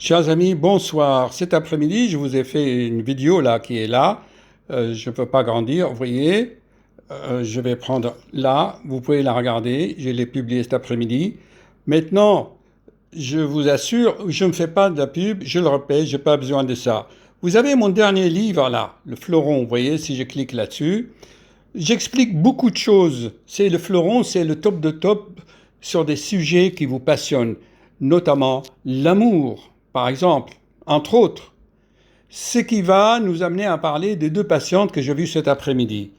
Chers amis, bonsoir. Cet après-midi, je vous ai fait une vidéo là qui est là. Je ne peux pas grandir, vous voyez. Je vais prendre là, vous pouvez la regarder. Je l'ai publiée cet après-midi. Maintenant, je vous assure, je ne fais pas de la pub, je le répète, je n'ai pas besoin de ça. Vous avez mon dernier livre là, Le Fleuron, vous voyez, si je clique là-dessus. J'explique beaucoup de choses. C'est le Fleuron, c'est le top de top sur des sujets qui vous passionnent, notamment l'amour, par exemple, entre autres. Ce qui va nous amener à parler des deux patientes que j'ai vues cet après-midi.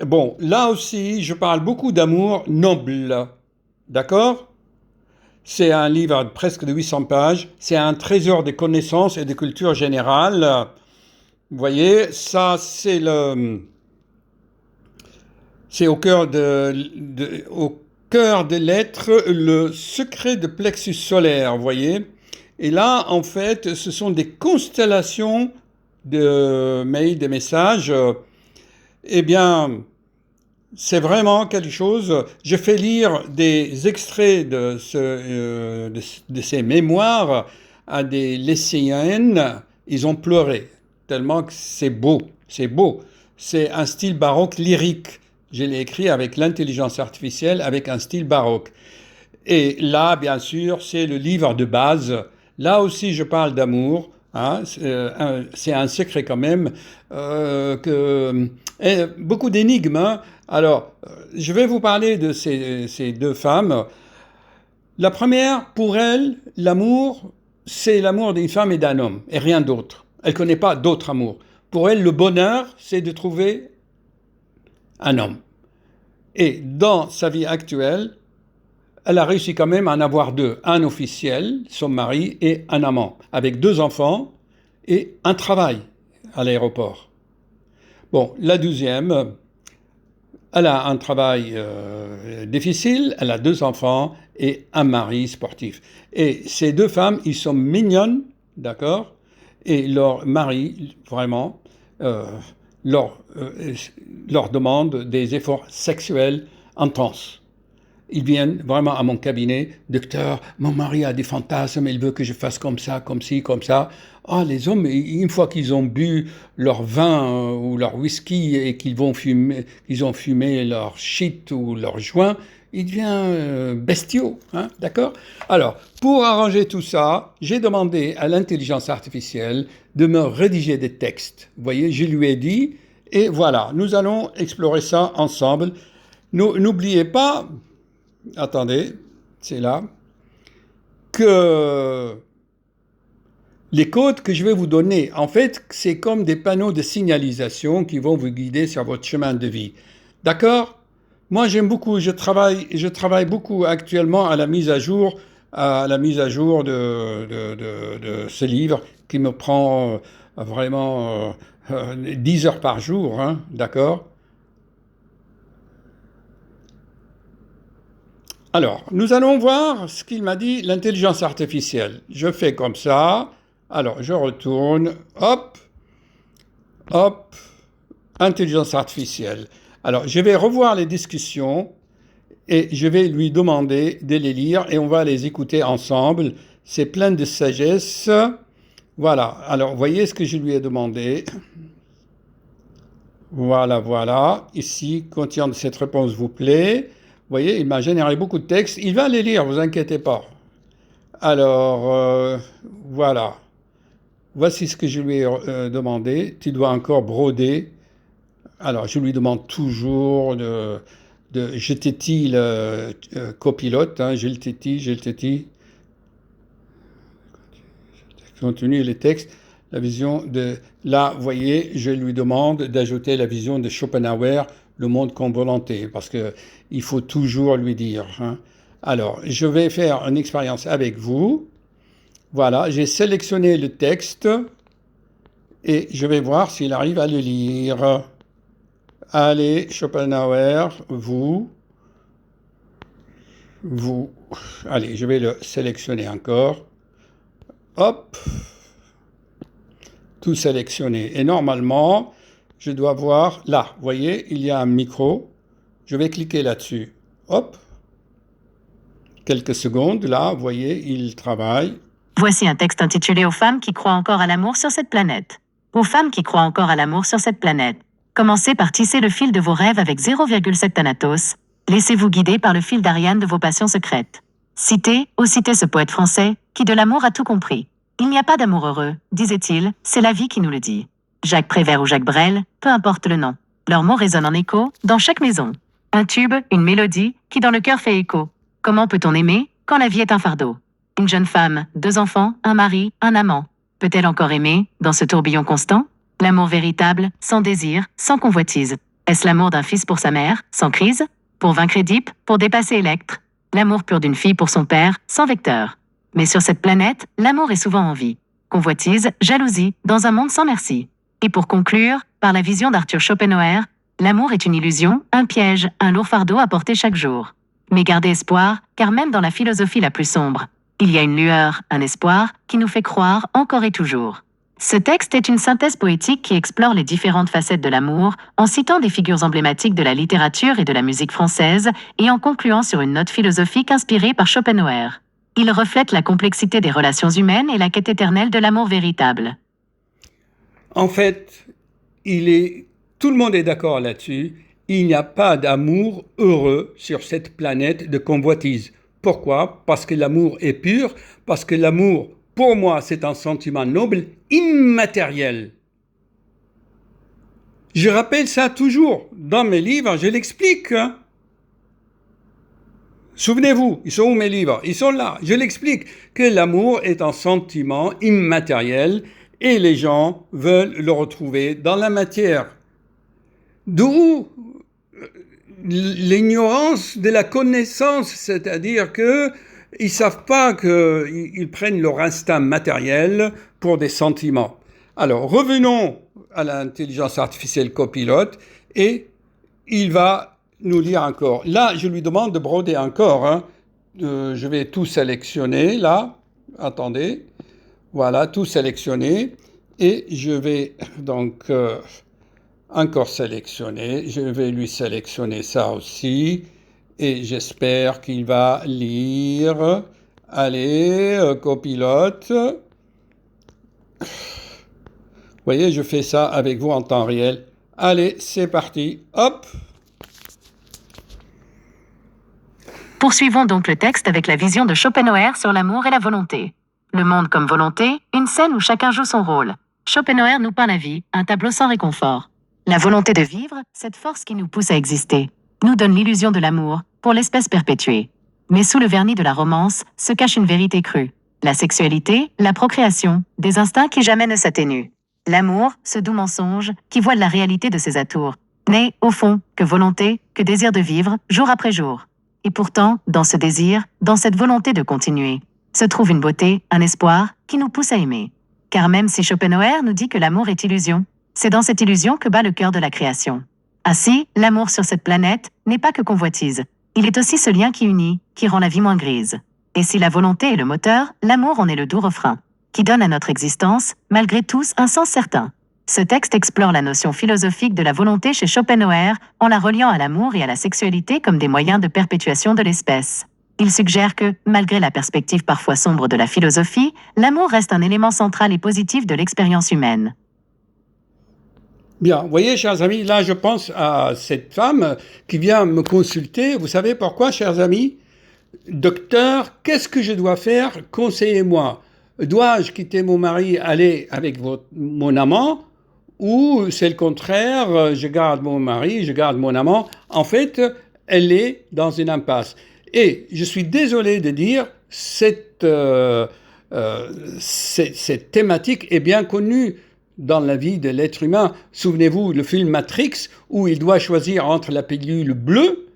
Bon, là aussi, je parle beaucoup d'amour noble. D'accord? C'est un livre de presque de 800 pages. C'est un trésor de connaissances et de culture générale. Vous voyez, ça, c'est au cœur de l'être le secret de plexus solaire, vous voyez. Et là, en fait, ce sont des constellations de mails, de messages. Eh bien, c'est vraiment quelque chose. Je fais lire des extraits de ces mémoires à des lycéennes. Ils ont pleuré, tellement que c'est beau. C'est beau. C'est un style baroque lyrique. Je l'ai écrit avec l'intelligence artificielle, avec un style baroque. Et là, bien sûr, c'est le livre de base. Là aussi, je parle d'amour. Hein, c'est un secret quand même. Beaucoup d'énigmes. Hein. Alors, je vais vous parler de ces deux femmes. La première, pour elle, l'amour, c'est l'amour d'une femme et d'un homme, et rien d'autre. Elle ne connaît pas d'autre amour. Pour elle, le bonheur, c'est de trouver un homme. Et dans sa vie actuelle, elle a réussi quand même à en avoir deux. Un officiel, son mari, et un amant, avec deux enfants et un travail à l'aéroport. Bon, la deuxième, elle a un travail difficile, elle a deux enfants et un mari sportif. Et ces deux femmes, ils sont mignonnes, d'accord? Et leur mari, vraiment, euh, leur, euh, leur demande des efforts sexuels intenses. Ils viennent vraiment à mon cabinet. Docteur, mon mari a des fantasmes, il veut que je fasse comme ça, comme ci, comme ça. Ah, les hommes, une fois qu'ils ont bu leur vin ou leur whisky et qu'ils ont fumé leur shit ou leur joint, ils deviennent bestiaux, hein, d'accord? Alors, pour arranger tout ça, j'ai demandé à l'intelligence artificielle de me rédiger des textes. Vous voyez, je lui ai dit, et voilà, nous allons explorer ça ensemble. N'oubliez pas, attendez, c'est là, que les codes que je vais vous donner, en fait, c'est comme des panneaux de signalisation qui vont vous guider sur votre chemin de vie. D'accord? Moi, j'aime beaucoup, je travaille beaucoup actuellement à la mise à jour de ce livre qui me prend vraiment 10 heures par jour, hein, d'accord? Alors, nous allons voir ce qu'il m'a dit l'intelligence artificielle. Je fais comme ça. Alors, je retourne. Hop, hop, intelligence artificielle. Alors, je vais revoir les discussions et je vais lui demander de les lire et on va les écouter ensemble. C'est plein de sagesse. Voilà. Alors, voyez ce que je lui ai demandé. Voilà, voilà. Ici, contient de cette réponse vous plaît. Vous voyez, il m'a généré beaucoup de textes. Il va les lire, vous inquiétez pas. Alors, voilà. Voici ce que je lui ai demandé. Tu dois encore broder. Alors, je lui demande toujours je tétille le copilote. Hein, je le tétille, je le tétille. Continue les textes. La vision de... Là, vous voyez, je lui demande d'ajouter la vision de Schopenhauer, le monde comme volonté, parce qu'il faut toujours lui dire. Hein. Alors, je vais faire une expérience avec vous. Voilà, j'ai sélectionné le texte et je vais voir s'il arrive à le lire. Allez, Schopenhauer, vous. Allez, je vais le sélectionner encore. Hop, tout sélectionné. Et normalement, je dois voir là, vous voyez, il y a un micro. Je vais cliquer là-dessus. Hop, quelques secondes, là, vous voyez, il travaille. Voici un texte intitulé Aux femmes qui croient encore à l'amour sur cette planète. Aux femmes qui croient encore à l'amour sur cette planète. Commencez par tisser le fil de vos rêves avec 0,7 Thanatos. Laissez-vous guider par le fil d'Ariane de vos passions secrètes. Citez ce poète français, qui de l'amour a tout compris. Il n'y a pas d'amour heureux, disait-il, c'est la vie qui nous le dit. Jacques Prévert ou Jacques Brel, peu importe le nom. Leurs mots résonnent en écho, dans chaque maison. Un tube, une mélodie, qui dans le cœur fait écho. Comment peut-on aimer, quand la vie est un fardeau? Une jeune femme, 2 enfants, un mari, un amant. Peut-elle encore aimer, dans ce tourbillon constant? L'amour véritable, sans désir, sans convoitise. Est-ce l'amour d'un fils pour sa mère, sans crise? Pour vaincre Édipe, pour dépasser Électre? L'amour pur d'une fille pour son père, sans vecteur. Mais sur cette planète, l'amour est souvent en vie. Convoitise, jalousie, dans un monde sans merci. Et pour conclure, par la vision d'Arthur Schopenhauer, l'amour est une illusion, un piège, un lourd fardeau à porter chaque jour. Mais gardez espoir, car même dans la philosophie la plus sombre, il y a une lueur, un espoir, qui nous fait croire encore et toujours. Ce texte est une synthèse poétique qui explore les différentes facettes de l'amour, en citant des figures emblématiques de la littérature et de la musique française, et en concluant sur une note philosophique inspirée par Schopenhauer. Il reflète la complexité des relations humaines et la quête éternelle de l'amour véritable. En fait, tout le monde est d'accord là-dessus. Il n'y a pas d'amour heureux sur cette planète de convoitise. Pourquoi? Parce que l'amour est pur, parce que l'amour, pour moi, c'est un sentiment noble, immatériel. Je rappelle ça toujours. Dans mes livres, je l'explique. Souvenez-vous, ils sont où mes livres? Ils sont là. Je l'explique que l'amour est un sentiment immatériel et les gens veulent le retrouver dans la matière. D'où l'ignorance de la connaissance, c'est-à-dire qu'ils ne savent pas qu'ils prennent leur instinct matériel pour des sentiments. Alors, revenons à l'intelligence artificielle copilote et il va nous lire encore. Là, je lui demande de broder encore. Je vais tout sélectionner, là. Attendez. Voilà, tout sélectionner. Et je vais donc encore sélectionner. Je vais lui sélectionner ça aussi. Et j'espère qu'il va lire. Allez, copilote. Vous voyez, je fais ça avec vous en temps réel. Allez, c'est parti. Hop! Poursuivons donc le texte avec la vision de Schopenhauer sur l'amour et la volonté. Le monde comme volonté, une scène où chacun joue son rôle. Schopenhauer nous peint la vie, un tableau sans réconfort. La volonté de vivre, cette force qui nous pousse à exister, nous donne l'illusion de l'amour, pour l'espèce perpétuée. Mais sous le vernis de la romance se cache une vérité crue. La sexualité, la procréation, des instincts qui jamais ne s'atténuent. L'amour, ce doux mensonge, qui voile la réalité de ses atours, n'est, au fond, que volonté, que désir de vivre, jour après jour. Et pourtant, dans ce désir, dans cette volonté de continuer, se trouve une beauté, un espoir, qui nous pousse à aimer. Car même si Schopenhauer nous dit que l'amour est illusion, c'est dans cette illusion que bat le cœur de la création. Ainsi, l'amour sur cette planète n'est pas que convoitise. Il est aussi ce lien qui unit, qui rend la vie moins grise. Et si la volonté est le moteur, l'amour en est le doux refrain, qui donne à notre existence, malgré tous, un sens certain. Ce texte explore la notion philosophique de la volonté chez Schopenhauer en la reliant à l'amour et à la sexualité comme des moyens de perpétuation de l'espèce. Il suggère que, malgré la perspective parfois sombre de la philosophie, l'amour reste un élément central et positif de l'expérience humaine. Bien, vous voyez, chers amis, là je pense à cette femme qui vient me consulter. Vous savez pourquoi, chers amis? Docteur, qu'est-ce que je dois faire? Conseillez-moi. Dois-je quitter mon mari, aller avec mon amant? Ou c'est le contraire, je garde mon mari, je garde mon amant. En fait, elle est dans une impasse. Et je suis désolé de dire, cette thématique est bien connue dans la vie de l'être humain. Souvenez-vous, le film Matrix, où il doit choisir entre la pilule bleue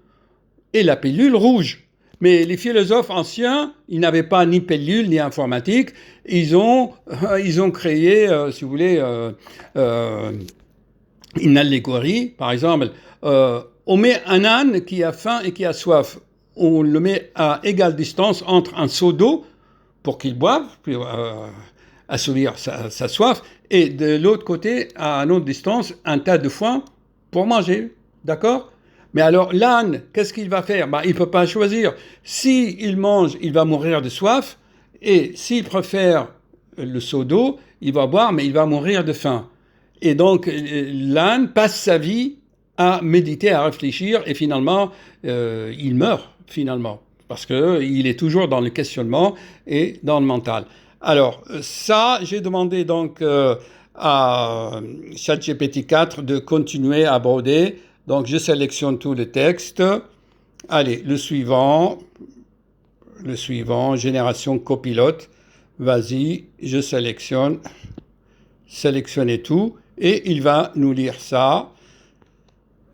et la pilule rouge. Mais les philosophes anciens, ils n'avaient pas ni pilule ni informatique. Ils ont créé, si vous voulez, une allégorie. Par exemple, on met un âne qui a faim et qui a soif. On le met à égale distance entre un seau d'eau pour qu'il boive, pour assouvir sa soif, et de l'autre côté, à une autre distance, un tas de foin pour manger. D'accord ? Mais alors, l'âne, qu'est-ce qu'il va faire? Il ne peut pas choisir. S'il mange, il va mourir de soif. Et s'il préfère le seau d'eau, il va boire, mais il va mourir de faim. Et donc, l'âne passe sa vie à méditer, à réfléchir, et finalement, il meurt, finalement, parce qu'il est toujours dans le questionnement et dans le mental. Alors, ça, j'ai demandé donc à ChatGPT 4 de continuer à broder. Donc, je sélectionne tout le texte. Allez, le suivant, génération copilote. Vas-y, je sélectionne, sélectionnez tout, et il va nous lire ça.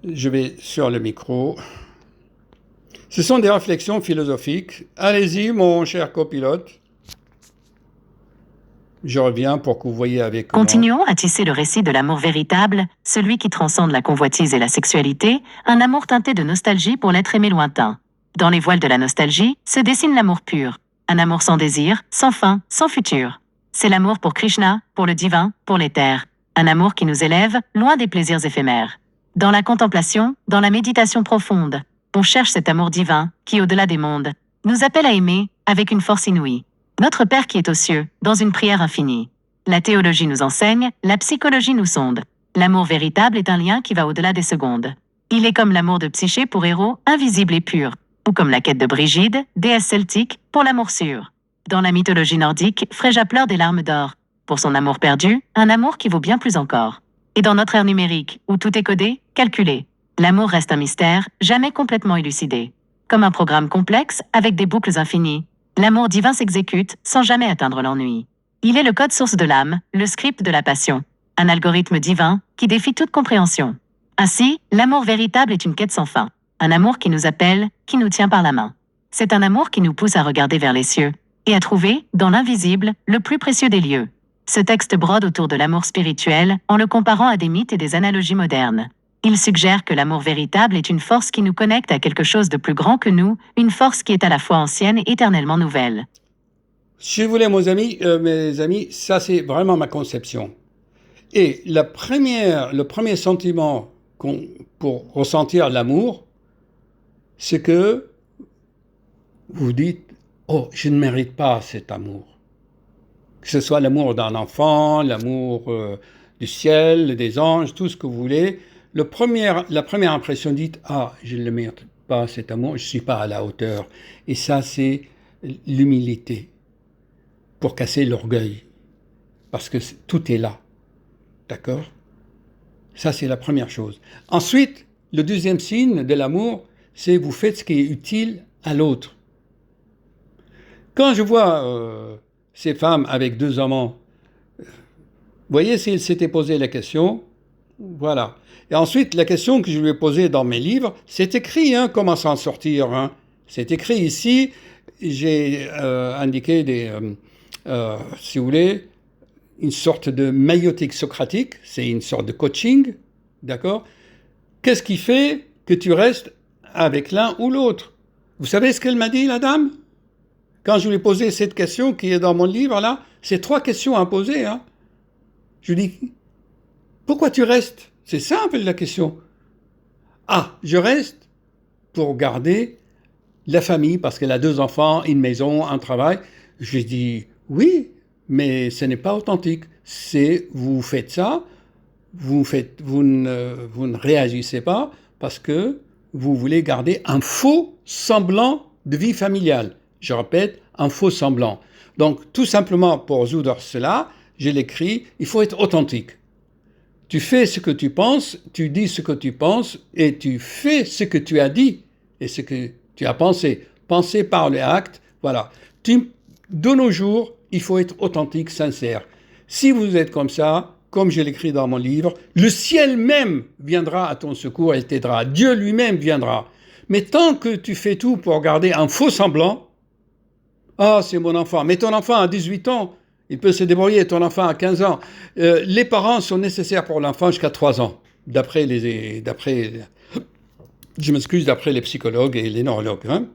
Je vais sur le micro. Ce sont des réflexions philosophiques. Allez-y, mon cher copilote. Je reviens pour que vous voyez avec moi. Continuons à tisser le récit de l'amour véritable, celui qui transcende la convoitise et la sexualité, un amour teinté de nostalgie pour l'être aimé lointain. Dans les voiles de la nostalgie se dessine l'amour pur, un amour sans désir, sans fin, sans futur. C'est l'amour pour Krishna, pour le divin, pour l'éther. Un amour qui nous élève, loin des plaisirs éphémères. Dans la contemplation, dans la méditation profonde, on cherche cet amour divin, qui, au-delà des mondes, nous appelle à aimer, avec une force inouïe. Notre Père qui est aux cieux, dans une prière infinie. La théologie nous enseigne, la psychologie nous sonde. L'amour véritable est un lien qui va au-delà des secondes. Il est comme l'amour de Psyché pour Héros, invisible et pur, ou comme la quête de Brigide, déesse celtique, pour l'amour sûr. Dans la mythologie nordique, Fréja pleure des larmes d'or. Pour son amour perdu, un amour qui vaut bien plus encore. Et dans notre ère numérique, où tout est codé, calculé, l'amour reste un mystère, jamais complètement élucidé. Comme un programme complexe, avec des boucles infinies, l'amour divin s'exécute sans jamais atteindre l'ennui. Il est le code source de l'âme, le script de la passion. Un algorithme divin qui défie toute compréhension. Ainsi, l'amour véritable est une quête sans fin. Un amour qui nous appelle, qui nous tient par la main. C'est un amour qui nous pousse à regarder vers les cieux et à trouver, dans l'invisible, le plus précieux des lieux. Ce texte brode autour de l'amour spirituel en le comparant à des mythes et des analogies modernes. Il suggère que l'amour véritable est une force qui nous connecte à quelque chose de plus grand que nous, une force qui est à la fois ancienne et éternellement nouvelle. Si vous voulez, mes amis, ça c'est vraiment ma conception. Et le premier sentiment pour ressentir l'amour, c'est que vous dites « Oh, je ne mérite pas cet amour ». Que ce soit l'amour d'un enfant, l'amour du ciel, des anges, tout ce que vous voulez. La première impression dit « Ah, je ne mérite pas cet amour, je ne suis pas à la hauteur ». Et ça, c'est l'humilité pour casser l'orgueil. Parce que tout est là. D'accord ? Ça, c'est la première chose. Ensuite, le deuxième signe de l'amour, c'est vous faites ce qui est utile à l'autre. Quand je vois ces femmes avec deux amants, vous voyez s'ils s'étaient posé la question, voilà. Et ensuite, la question que je lui ai posée dans mes livres, c'est écrit, comment s'en sortir. C'est écrit ici, j'ai indiqué si vous voulez, une sorte de maïotique socratique, c'est une sorte de coaching, d'accord ? Qu'est-ce qui fait que tu restes avec l'un ou l'autre ? Vous savez ce qu'elle m'a dit, la dame ? Quand je lui ai posé cette question qui est dans mon livre, là, c'est 3 questions à poser. Je lui dis, pourquoi tu restes ? C'est simple la question. Ah, je reste pour garder la famille, parce qu'elle a 2 enfants, une maison, un travail. Je lui ai dit, oui, mais ce n'est pas authentique. Vous faites ça, vous ne réagissez pas parce que vous voulez garder un faux semblant de vie familiale. Je répète, un faux semblant. Donc, tout simplement pour résoudre cela, je l'écris, il faut être authentique. Tu fais ce que tu penses, tu dis ce que tu penses et tu fais ce que tu as dit et ce que tu as pensé. Penser par les actes, voilà. De nos jours, il faut être authentique, sincère. Si vous êtes comme ça, comme je l'écris dans mon livre, le ciel même viendra à ton secours et t'aidera. Dieu lui-même viendra. Mais tant que tu fais tout pour garder un faux semblant, ah, c'est mon enfant. Mais ton enfant a 18 ans, il peut se débrouiller. Ton enfant a 15 ans. Les parents sont nécessaires pour l'enfant jusqu'à 3 ans, d'après les psychologues et les neurologues.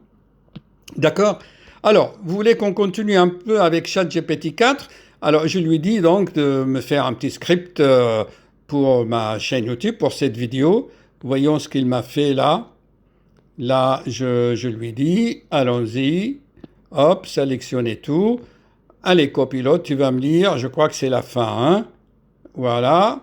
D'accord ? Alors, vous voulez qu'on continue un peu avec ChatGPT 4 ? Alors, je lui dis donc de me faire un petit script pour ma chaîne YouTube, pour cette vidéo. Voyons ce qu'il m'a fait là. Là, je lui dis, allons-y. Hop, sélectionnez tout. Allez, copilote, tu vas me lire, je crois que c'est la fin, hein? Voilà.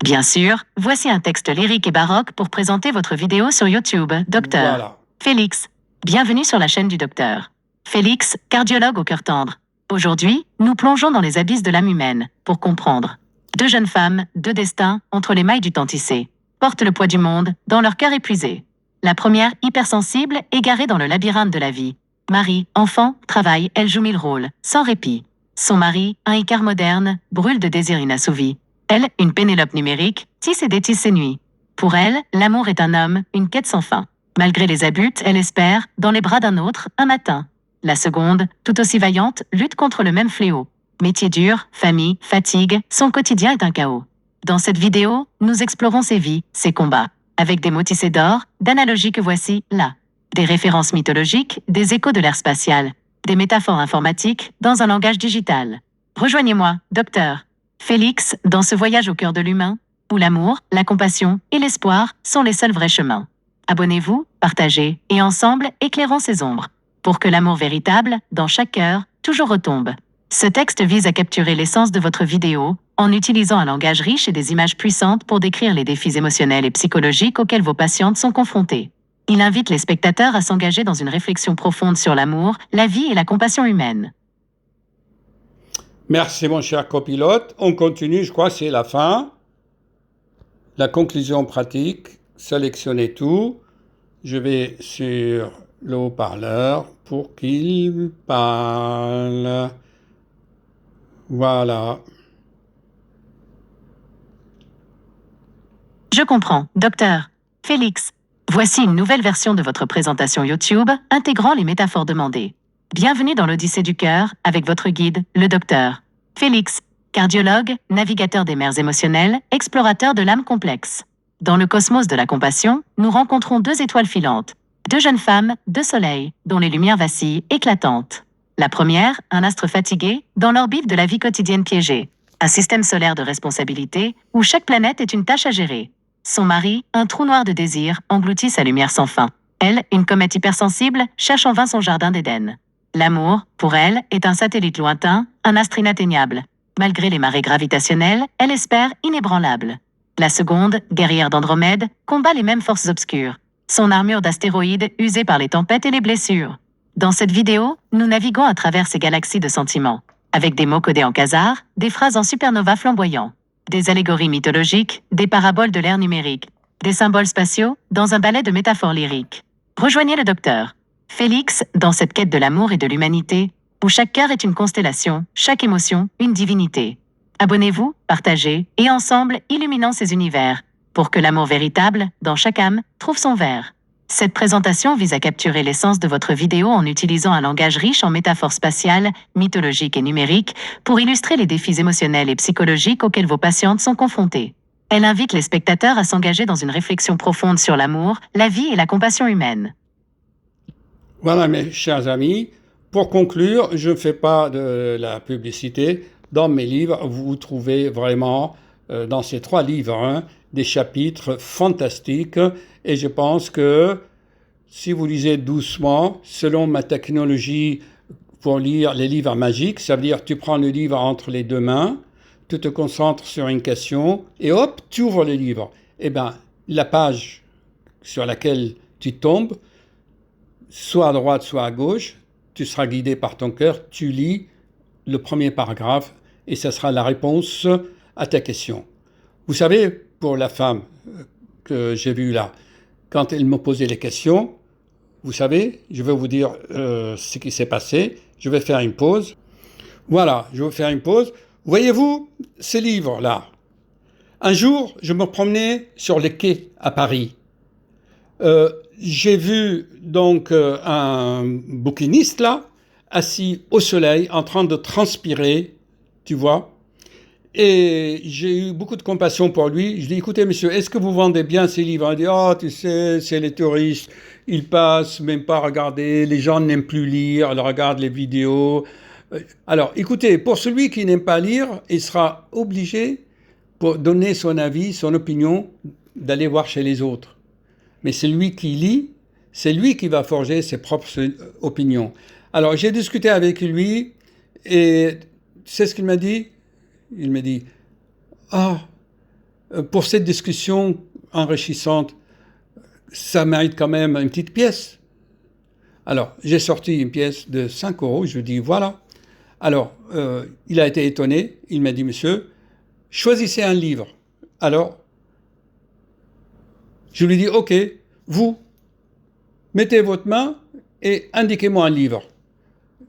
Bien sûr, voici un texte lyrique et baroque pour présenter votre vidéo sur YouTube, Docteur Voilà. Félix. Bienvenue sur la chaîne du Docteur Félix, cardiologue au cœur tendre. Aujourd'hui, nous plongeons dans les abysses de l'âme humaine pour comprendre. Deux jeunes femmes, deux destins, entre les mailles du temps tissé, portent le poids du monde dans leur cœur épuisé. La première, hypersensible, égarée dans le labyrinthe de la vie. Marie, enfant, travail, elle joue mille rôles, sans répit. Son mari, un Icare moderne, brûle de désirs inassouvis. Elle, une Pénélope numérique, tisse et détisse ses nuits. Pour elle, l'amour est un homme, une quête sans fin. Malgré les abus, elle espère, dans les bras d'un autre, un matin. La seconde, tout aussi vaillante, lutte contre le même fléau. Métier dur, famille, fatigue, son quotidien est un chaos. Dans cette vidéo, nous explorons ses vies, ses combats, avec des mots tissés d'or, d'analogies que voici là. Des références mythologiques, des échos de l'ère spatiale, des métaphores informatiques dans un langage digital. Rejoignez-moi, Docteur Félix, dans ce voyage au cœur de l'humain, où l'amour, la compassion et l'espoir sont les seuls vrais chemins. Abonnez-vous, partagez, et ensemble, éclairons ces ombres, pour que l'amour véritable, dans chaque cœur, toujours retombe. Ce texte vise à capturer l'essence de votre vidéo, en utilisant un langage riche et des images puissantes pour décrire les défis émotionnels et psychologiques auxquels vos patientes sont confrontées. Il invite les spectateurs à s'engager dans une réflexion profonde sur l'amour, la vie et la compassion humaine. Merci mon cher copilote. On continue, je crois que c'est la fin. La conclusion pratique, sélectionnez tout. Je vais sur le haut-parleur pour qu'il parle. Voilà. Je comprends, Docteur Félix. Voici une nouvelle version de votre présentation YouTube intégrant les métaphores demandées. Bienvenue dans l'Odyssée du cœur avec votre guide, le Docteur Félix, cardiologue, navigateur des mers émotionnelles, explorateur de l'âme complexe. Dans le cosmos de la compassion, nous rencontrons deux étoiles filantes, deux jeunes femmes, deux soleils, dont les lumières vacillent, éclatantes. La première, un astre fatigué, dans l'orbite de la vie quotidienne piégée. Un système solaire de responsabilité, où chaque planète est une tâche à gérer. Son mari, un trou noir de désir, engloutit sa lumière sans fin. Elle, une comète hypersensible, cherche en vain son jardin d'Éden. L'amour, pour elle, est un satellite lointain, un astre inatteignable. Malgré les marées gravitationnelles, elle espère inébranlable. La seconde, guerrière d'Andromède, combat les mêmes forces obscures. Son armure d'astéroïdes usée par les tempêtes et les blessures. Dans cette vidéo, nous naviguons à travers ces galaxies de sentiments, avec des mots codés en quasar, des phrases en supernova flamboyants, des allégories mythologiques, des paraboles de l'ère numérique, des symboles spatiaux, dans un ballet de métaphores lyriques. Rejoignez le Docteur Félix dans cette quête de l'amour et de l'humanité, où chaque cœur est une constellation, chaque émotion, une divinité. Abonnez-vous, partagez, et ensemble, illuminons ces univers, pour que l'amour véritable, dans chaque âme, trouve son vers. Cette présentation vise à capturer l'essence de votre vidéo en utilisant un langage riche en métaphores spatiales, mythologiques et numériques, pour illustrer les défis émotionnels et psychologiques auxquels vos patientes sont confrontées. Elle invite les spectateurs à s'engager dans une réflexion profonde sur l'amour, la vie et la compassion humaine. Voilà mes chers amis. Pour conclure, je ne fais pas de la publicité. Dans mes livres, vous trouvez vraiment, dans ces 3 livres, hein, des chapitres fantastiques. Et je pense que si vous lisez doucement, selon ma technologie pour lire les livres magiques, ça veut dire tu prends le livre entre les 2 mains, tu te concentres sur une question et hop, tu ouvres le livre. Eh bien, la page sur laquelle tu tombes, soit à droite, soit à gauche, tu seras guidé par ton cœur, tu lis le premier paragraphe et ça sera la réponse à ta question. Vous savez, pour la femme que j'ai vue là, quand elle me posait les questions, vous savez, je vais vous dire ce qui s'est passé. Je vais faire une pause. Voilà, je vais faire une pause. Voyez-vous ces livres-là? Un jour, je me promenais sur les quais à Paris. J'ai vu donc un bouquiniste là, assis au soleil, en train de transpirer, tu vois. Et j'ai eu beaucoup de compassion pour lui. Je lui ai dit, écoutez monsieur, est-ce que vous vendez bien ces livres? Il dit, oh tu sais, c'est les touristes, ils passent même pas regarder, les gens n'aiment plus lire, ils regardent les vidéos. Alors écoutez, pour celui qui n'aime pas lire, il sera obligé, pour donner son avis, son opinion, d'aller voir chez les autres. Mais celui qui lit, C'est lui qui va forger ses propres opinions. Alors, j'ai discuté avec lui et c'est ce qu'il m'a dit. Il m'a dit, ah, pour cette discussion enrichissante, ça mérite quand même une petite pièce. Alors, j'ai sorti une pièce de 5 euros, je lui dis, voilà. Alors, il a été étonné, il m'a dit, monsieur, choisissez un livre. Alors, je lui dis, ok, vous, mettez votre main et indiquez-moi un livre.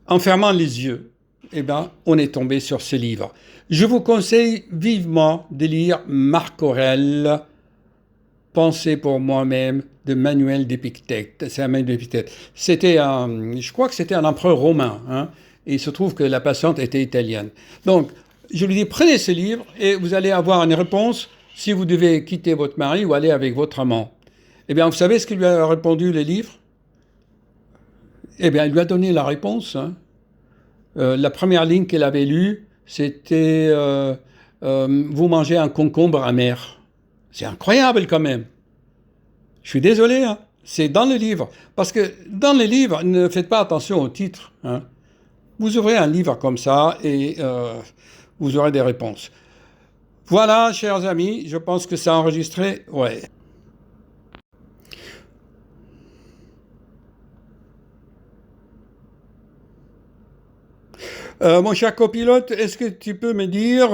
En fermant les yeux, eh bien, on est tombé sur ce livre. Je vous conseille vivement de lire Marc Aurèle, Pensée pour moi-même, de Manuel d'Épictète. C'est un Manuel d'Épictète. Je crois que c'était un empereur romain, hein, et il se trouve que la patiente était italienne. Donc, je lui dis, prenez ce livre et vous allez avoir une réponse si vous devez quitter votre mari ou aller avec votre amant. Eh bien, vous savez ce qu'il lui a répondu, le livre? Eh bien, il lui a donné la réponse. Hein. La première ligne qu'elle avait lue, c'était vous mangez un concombre amer. C'est incroyable quand même. Je suis désolé, hein. C'est dans le livre. Parce que dans le livre, ne faites pas attention au titre. Hein. Vous ouvrez un livre comme ça et vous aurez des réponses. Voilà, chers amis, je pense que ça a enregistré. Ouais. Mon cher copilote, est-ce que tu peux me dire...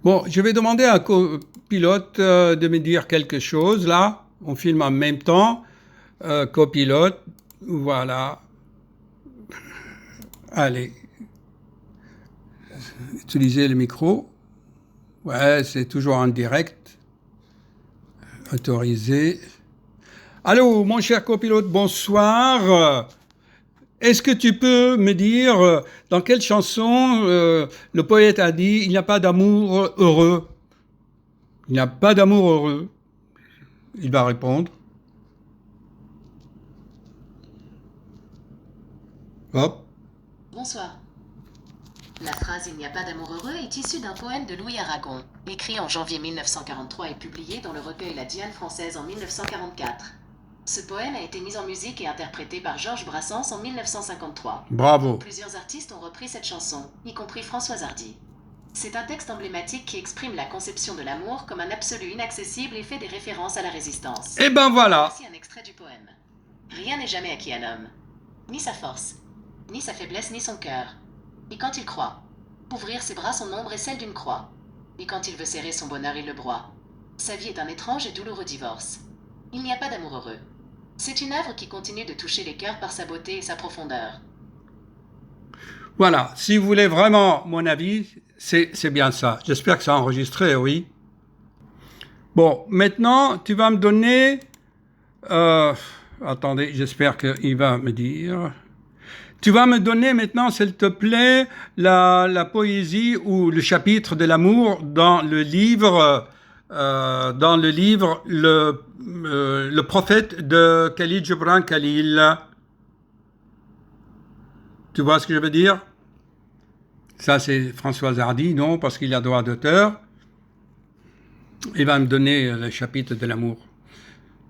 Bon, je vais demander à un copilote de me dire quelque chose. Là, on filme en même temps. Copilote, voilà. Allez. Utilisez le micro. Ouais, c'est toujours en direct. Autorisé. Allô, mon cher copilote, bonsoir. Est-ce que tu peux me dire dans quelle chanson le poète a dit « Il n'y a pas d'amour heureux ». Il n'y a pas d'amour heureux. Il va répondre. Hop. Bonsoir. La phrase « Il n'y a pas d'amour heureux » est issue d'un poème de Louis Aragon, écrit en janvier 1943 et publié dans le recueil La Diane française en 1944. Ce poème a été mis en musique et interprété par Georges Brassens en 1953. Bravo. Plusieurs artistes ont repris cette chanson, y compris Françoise Hardy. C'est un texte emblématique qui exprime la conception de l'amour comme un absolu inaccessible et fait des références à la résistance. Eh ben voilà. Voici un extrait du poème. Rien n'est jamais acquis à l'homme. Ni sa force, ni sa faiblesse, ni son cœur. Et quand il croit, ouvrir ses bras, son ombre est celle d'une croix. Et quand il veut serrer son bonheur, il le broie. Sa vie est un étrange et douloureux divorce. Il n'y a pas d'amour heureux. C'est une œuvre qui continue de toucher les cœurs par sa beauté et sa profondeur. Voilà, si vous voulez vraiment mon avis, c'est bien ça. J'espère que ça a enregistré, oui. Bon, maintenant, tu vas me donner... attendez, j'espère qu'il va me dire... Tu vas me donner maintenant, s'il te plaît, la poésie ou le chapitre de l'amour dans le livre... le prophète de Khalil Gibran Khalil. Tu vois ce que je veux dire? Ça, c'est Françoise Hardy, non, parce qu'il a droit d'auteur. Il va me donner le chapitre de l'amour.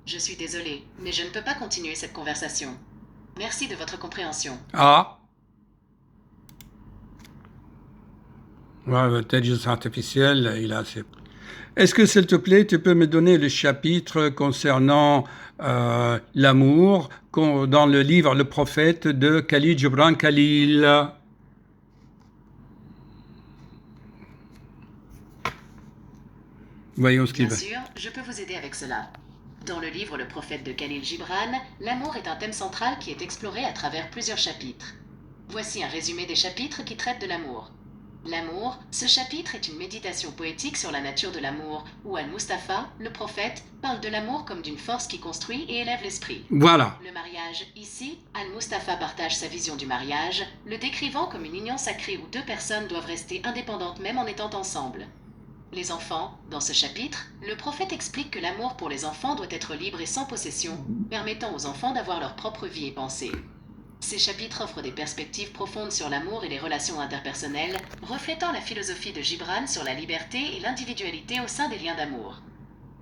Je suis désolée, mais je ne peux pas continuer cette conversation. Merci de votre compréhension. Ah. Ouais, l'intelligence artificielle, il a assez... Est-ce que, s'il te plaît, tu peux me donner le chapitre concernant l'amour dans le livre Le Prophète de Khalil Gibran Khalil? Voyons ce qu'il va. Bien sûr, je peux vous aider avec cela. Dans le livre Le Prophète de Khalil Gibran, l'amour est un thème central qui est exploré à travers plusieurs chapitres. Voici un résumé des chapitres qui traitent de l'amour. L'amour, ce chapitre est une méditation poétique sur la nature de l'amour, où Al-Mustafa, le prophète, parle de l'amour comme d'une force qui construit et élève l'esprit. Voilà. Le mariage, ici, Al-Mustafa partage sa vision du mariage, le décrivant comme une union sacrée où deux personnes doivent rester indépendantes même en étant ensemble. Les enfants, dans ce chapitre, le prophète explique que l'amour pour les enfants doit être libre et sans possession, permettant aux enfants d'avoir leur propre vie et pensée. Ces chapitres offrent des perspectives profondes sur l'amour et les relations interpersonnelles, reflétant la philosophie de Gibran sur la liberté et l'individualité au sein des liens d'amour.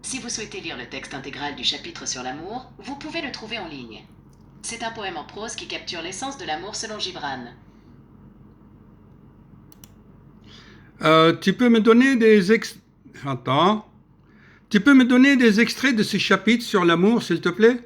Si vous souhaitez lire le texte intégral du chapitre sur l'amour, vous pouvez le trouver en ligne. C'est un poème en prose qui capture l'essence de l'amour selon Gibran. Tu peux me donner Attends. Tu peux me donner des extraits de ce chapitre sur l'amour, s'il te plaît?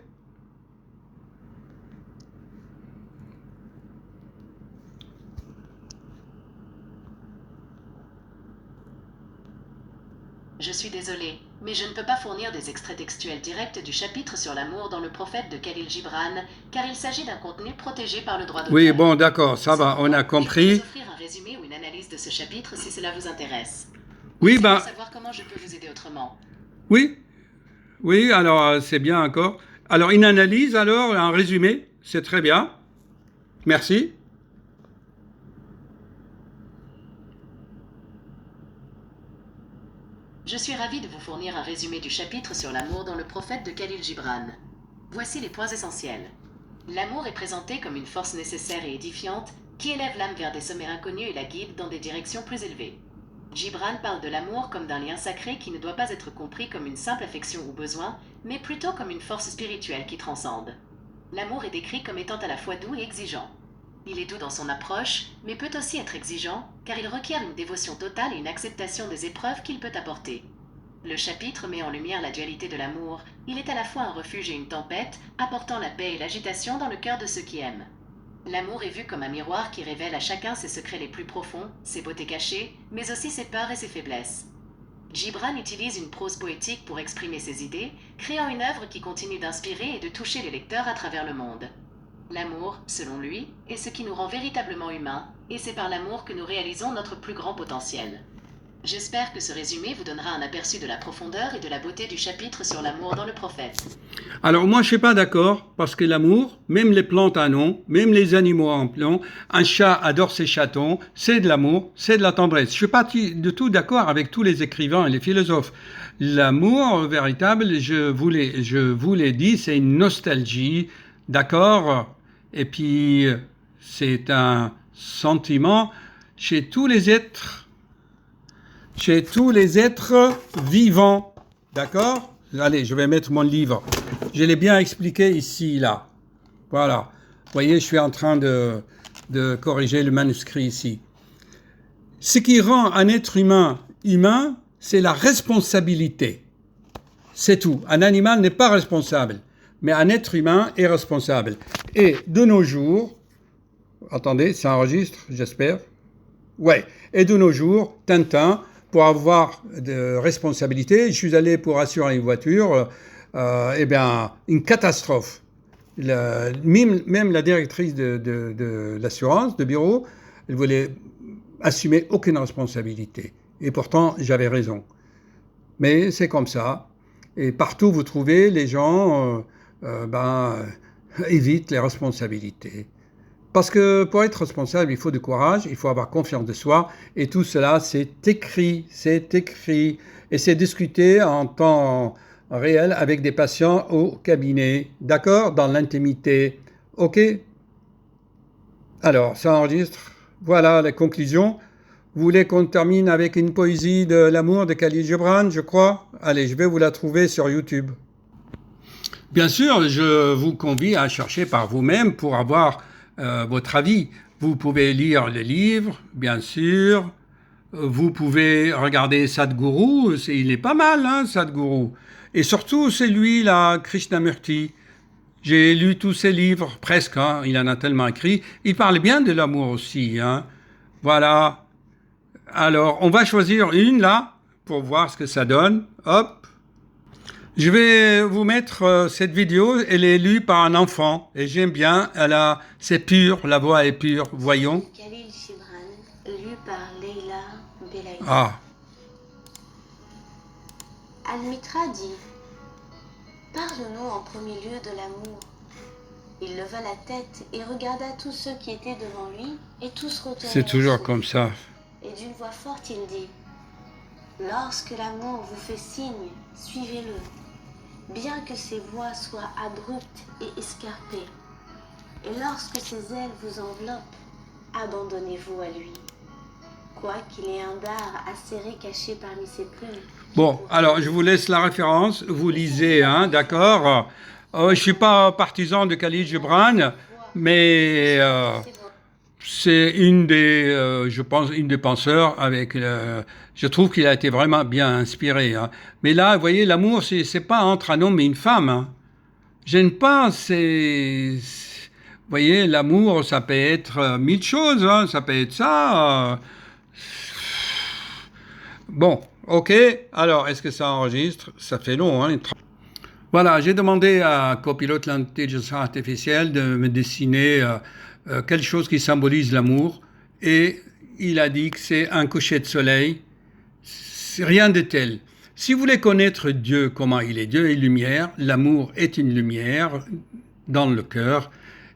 Je suis désolé, mais je ne peux pas fournir des extraits textuels directs du chapitre sur l'amour dans le prophète de Khalil Gibran, car il s'agit d'un contenu protégé par le droit d'auteur. Oui, bon, d'accord, ça va, on a compris. Je peux vous offrir un résumé ou une analyse de ce chapitre si cela vous intéresse. Oui, ben... savoir comment je peux vous aider autrement. Oui, oui, alors c'est bien encore. Alors, une analyse, alors, un résumé, c'est très bien. Merci. Je suis ravi de vous fournir un résumé du chapitre sur l'amour dans le prophète de Khalil Gibran. Voici les points essentiels. L'amour est présenté comme une force nécessaire et édifiante qui élève l'âme vers des sommets inconnus et la guide dans des directions plus élevées. Gibran parle de l'amour comme d'un lien sacré qui ne doit pas être compris comme une simple affection ou besoin, mais plutôt comme une force spirituelle qui transcende. L'amour est décrit comme étant à la fois doux et exigeant. Il est doux dans son approche, mais peut aussi être exigeant, car il requiert une dévotion totale et une acceptation des épreuves qu'il peut apporter. Le chapitre met en lumière la dualité de l'amour. Il est à la fois un refuge et une tempête, apportant la paix et l'agitation dans le cœur de ceux qui aiment. L'amour est vu comme un miroir qui révèle à chacun ses secrets les plus profonds, ses beautés cachées, mais aussi ses peurs et ses faiblesses. Gibran utilise une prose poétique pour exprimer ses idées, créant une œuvre qui continue d'inspirer et de toucher les lecteurs à travers le monde. L'amour, selon lui, est ce qui nous rend véritablement humains, et c'est par l'amour que nous réalisons notre plus grand potentiel. J'espère que ce résumé vous donnera un aperçu de la profondeur et de la beauté du chapitre sur l'amour dans le prophète. Alors moi je suis pas d'accord, parce que l'amour, même les plantes en ont, même les animaux en ont, un chat adore ses chatons, c'est de l'amour, c'est de la tendresse. Je suis pas du tout d'accord avec tous les écrivains et les philosophes. L'amour véritable, je vous l'ai dit, c'est une nostalgie, d'accord? Et puis c'est un sentiment chez tous les êtres vivants, d'accord? Allez, je vais mettre mon livre. Je l'ai bien expliqué ici, là. Voilà. Vous voyez, je suis en train de corriger le manuscrit ici. Ce qui rend un être humain humain, c'est la responsabilité. C'est tout. Un animal n'est pas responsable, mais un être humain est responsable. Et de nos jours, attendez, ça enregistre, j'espère. Ouais. Et de nos jours, Tintin, pour avoir de responsabilité, je suis allé pour assurer une voiture, eh bien, une catastrophe. Même la directrice de l'assurance, de bureau, elle voulait assumer aucune responsabilité. Et pourtant, j'avais raison. Mais c'est comme ça. Et partout, vous trouvez, les gens évitent les responsabilités. Parce que pour être responsable, il faut du courage, il faut avoir confiance de soi, et tout cela, c'est écrit, et c'est discuté en temps réel avec des patients au cabinet, d'accord, dans l'intimité, ok? Alors, ça enregistre, voilà la conclusion. Vous voulez qu'on termine avec une poésie de l'amour de Khalil Gibran, je crois? Allez, je vais vous la trouver sur YouTube. Bien sûr, je vous convie à chercher par vous-même pour avoir votre avis. Vous pouvez lire les livres, bien sûr. Vous pouvez regarder Sadhguru, il est pas mal, hein, Sadhguru. Et surtout, c'est lui, là, Krishnamurti. J'ai lu tous ses livres, presque, hein, il en a tellement écrit. Il parle bien de l'amour aussi, hein. Voilà. Alors, on va choisir une, là, pour voir ce que ça donne. Hop. Je vais vous mettre cette vidéo, elle est lue par un enfant, et j'aime bien, c'est pur, la voix est pure, voyons. Khalil Gibran, lu par Leila Belaïd. Ah. Al-Mitra dit: parle-nous en premier lieu de l'amour. Il leva la tête et regarda tous ceux qui étaient devant lui, et tous retenaient. C'est toujours comme ça. Et d'une voix forte, il dit: lorsque l'amour vous fait signe, suivez-le, bien que ses voies soient abruptes et escarpées. Et lorsque ses ailes vous enveloppent, abandonnez-vous à lui. Quoiqu'il ait un dard acéré caché parmi ses plumes. Bon, alors je vous laisse la référence, vous lisez, hein, d'accord. Je ne suis pas partisan de Khalil Gibran, mais c'est une des, je pense, une des penseurs avec. Je trouve qu'il a été vraiment bien inspiré. Hein. Mais là, vous voyez, l'amour, c'est pas entre un homme et une femme. Hein. J'aime pas, vous voyez, l'amour, ça peut être mille choses. Hein. Ça peut être ça. Bon, ok. Alors, est-ce que ça enregistre? Ça fait long, hein. Voilà, j'ai demandé à Copilote l'intelligence artificielle de me dessiner quelque chose qui symbolise l'amour et il a dit que c'est un coucher de soleil. C'est rien de tel. Si vous voulez connaître Dieu, comment il est, Dieu est lumière, l'amour est une lumière dans le cœur,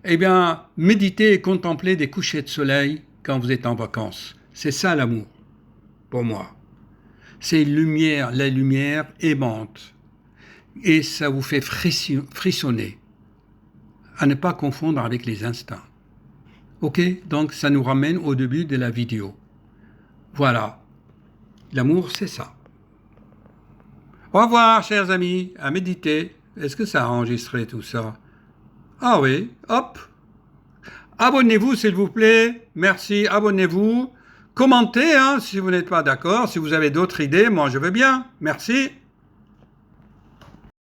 eh bien, méditez et contemplez des couchers de soleil quand vous êtes en vacances. C'est ça l'amour, pour moi. C'est lumière, la lumière aimante. Et ça vous fait frissonner. À ne pas confondre avec les instincts. Ok? Donc ça nous ramène au début de la vidéo. Voilà. L'amour, c'est ça. Au revoir, chers amis. À méditer. Est-ce que ça a enregistré tout ça? Ah oui. Hop. Abonnez-vous, s'il vous plaît. Merci. Abonnez-vous. Commentez, hein, si vous n'êtes pas d'accord. Si vous avez d'autres idées, moi, je veux bien. Merci.